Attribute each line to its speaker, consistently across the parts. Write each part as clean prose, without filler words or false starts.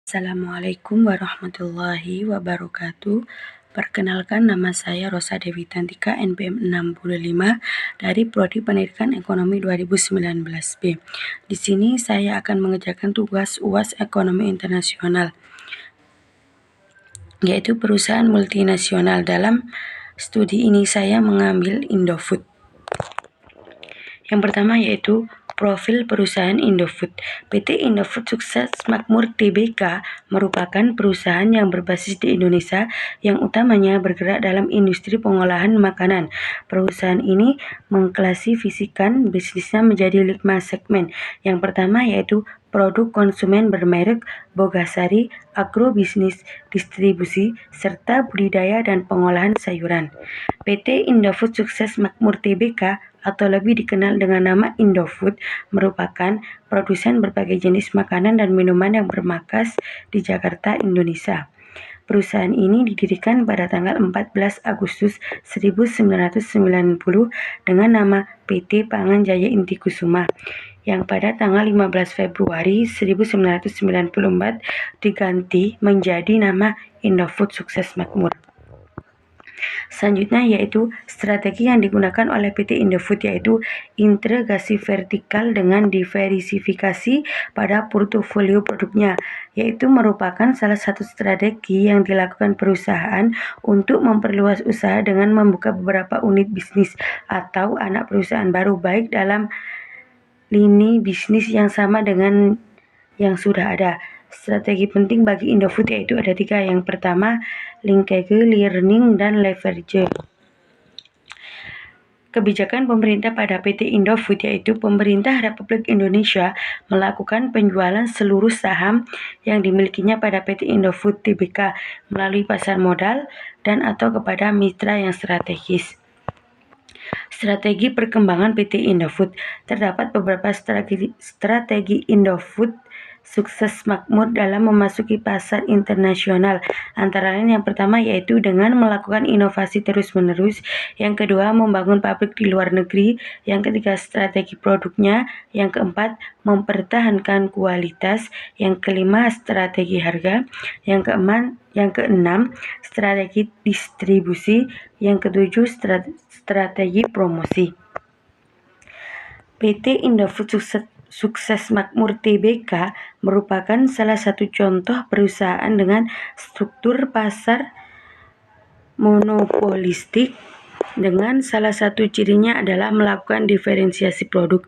Speaker 1: Assalamualaikum warahmatullahi wabarakatuh. Perkenalkan, nama saya Rosa Dewi Tantika, NPM 65 dari Prodi Pendidikan Ekonomi 2019B. Di sini saya akan mengerjakan tugas UAS Ekonomi Internasional, yaitu perusahaan multinasional. Dalam studi ini saya mengambil Indofood. Yang pertama yaitu profil perusahaan Indofood. PT Indofood Sukses Makmur Tbk merupakan perusahaan yang berbasis di Indonesia yang utamanya bergerak dalam industri pengolahan makanan. Perusahaan ini mengklasifikasikan bisnisnya menjadi 5 segmen. Yang pertama yaitu produk konsumen bermerek, Bogasari, agrobisnis, distribusi, serta budidaya dan pengolahan sayuran. PT Indofood Sukses Makmur Tbk atau lebih dikenal dengan nama Indofood merupakan produsen berbagai jenis makanan dan minuman yang bermarkas di Jakarta, Indonesia. Perusahaan ini didirikan pada tanggal 14 Agustus 1990 dengan nama PT Pangan Jaya Inti Kusuma, yang pada tanggal 15 Februari 1994 diganti menjadi nama Indofood Sukses Makmur. Selanjutnya yaitu strategi yang digunakan oleh PT Indofood, yaitu integrasi vertikal dengan diversifikasi pada portofolio produknya, yaitu merupakan salah satu strategi yang dilakukan perusahaan untuk memperluas usaha dengan membuka beberapa unit bisnis atau anak perusahaan baru, baik dalam lini bisnis yang sama dengan yang sudah ada. Strategi penting bagi Indofood yaitu ada 3. Yang pertama, linkage, learning, dan leverage. Kebijakan pemerintah pada PT Indofood yaitu pemerintah Republik Indonesia melakukan penjualan seluruh saham yang dimilikinya pada PT Indofood Tbk melalui pasar modal dan atau kepada mitra yang strategis. Strategi perkembangan PT Indofood. Terdapat beberapa strategi Indofood Sukses Makmur dalam memasuki pasar internasional. Antara lain yang pertama yaitu dengan melakukan inovasi terus-menerus. Yang kedua, membangun pabrik di luar negeri. Yang ketiga, strategi produknya. Yang keempat, mempertahankan kualitas. Yang kelima, strategi harga. Yang keenam, strategi distribusi. Yang ketujuh, strategi promosi. PT Indofood Sukses Makmur Tbk merupakan salah satu contoh perusahaan dengan struktur pasar monopolistik, dengan salah satu cirinya adalah melakukan diferensiasi produk.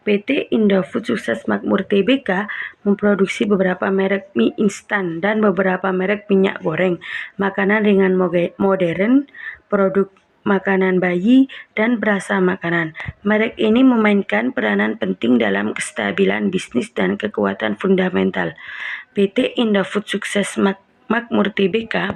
Speaker 1: PT Indofood Sukses Makmur Tbk memproduksi beberapa merek mie instan dan beberapa merek minyak goreng, makanan ringan modern, produk makanan bayi, dan berasa makanan. Merek ini memainkan peranan penting dalam kestabilan bisnis dan kekuatan fundamental. PT Indofood Sukses Makmur Tbk,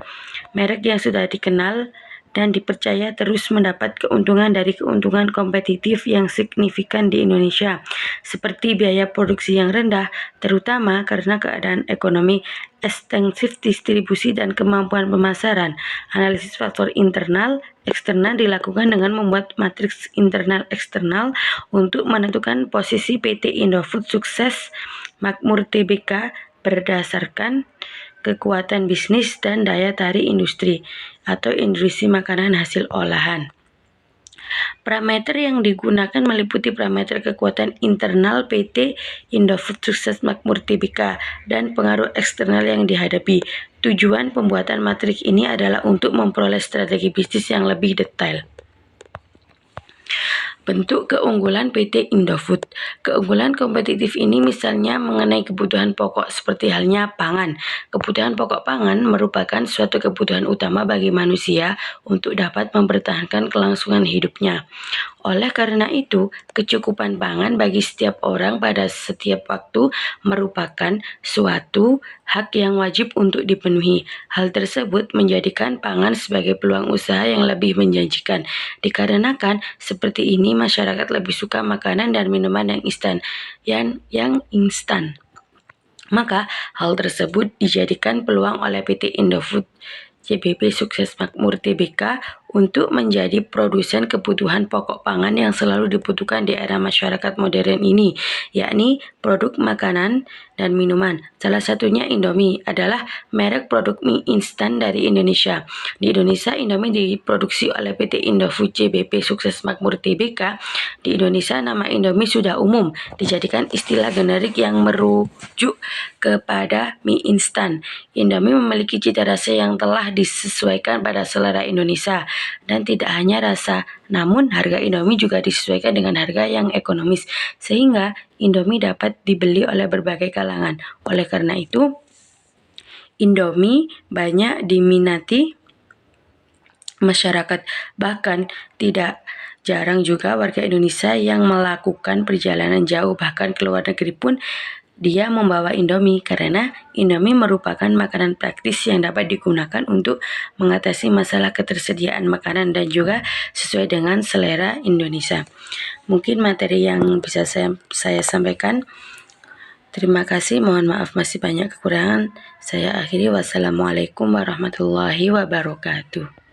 Speaker 1: merek yang sudah dikenal dan dipercaya, terus mendapat keuntungan dari keuntungan kompetitif yang signifikan di Indonesia, seperti biaya produksi yang rendah, terutama karena keadaan ekonomi, ekstensif distribusi, dan kemampuan pemasaran. Analisis faktor internal eksternal dilakukan dengan membuat matriks internal eksternal untuk menentukan posisi PT Indofood Sukses Makmur Tbk berdasarkan kekuatan bisnis dan daya tarik industri atau industri makanan hasil olahan. Parameter yang digunakan meliputi parameter kekuatan internal PT Indofood Sukses Makmur Tbk dan pengaruh eksternal yang dihadapi. Tujuan pembuatan matriks ini adalah untuk memperoleh strategi bisnis yang lebih detail. Bentuk keunggulan PT Indofood. Keunggulan kompetitif ini misalnya mengenai kebutuhan pokok seperti halnya pangan. Kebutuhan pokok pangan merupakan suatu kebutuhan utama bagi manusia untuk dapat mempertahankan kelangsungan hidupnya. Oleh karena itu, kecukupan pangan bagi setiap orang pada setiap waktu merupakan suatu hak yang wajib untuk dipenuhi. Hal tersebut menjadikan pangan sebagai peluang usaha yang lebih menjanjikan. Dikarenakan seperti ini, masyarakat lebih suka makanan dan minuman yang instan. Maka hal tersebut dijadikan peluang oleh PT Indofood JBP Sukses Makmur Tbk untuk menjadi produsen kebutuhan pokok pangan yang selalu dibutuhkan di era masyarakat modern ini, yakni produk makanan dan minuman. Salah satunya Indomie adalah merek produk mie instan dari Indonesia. Di Indonesia, Indomie diproduksi oleh PT Indofood JBP Sukses Makmur Tbk. Di Indonesia, nama Indomie sudah umum dijadikan istilah generik yang merujuk kepada mie instan. Indomie memiliki cita rasa yang telah disesuaikan pada selera Indonesia, dan tidak hanya rasa, namun harga Indomie juga disesuaikan dengan harga yang ekonomis, sehingga Indomie dapat dibeli oleh berbagai kalangan. Oleh karena itu, Indomie banyak diminati masyarakat. Bahkan tidak jarang juga warga Indonesia yang melakukan perjalanan jauh, bahkan ke luar negeri pun dia membawa Indomie, karena Indomie merupakan makanan praktis yang dapat digunakan untuk mengatasi masalah ketersediaan makanan dan juga sesuai dengan selera Indonesia. Mungkin materi yang bisa saya sampaikan. Terima kasih, mohon maaf masih banyak kekurangan. Saya akhiri, wassalamualaikum warahmatullahi wabarakatuh.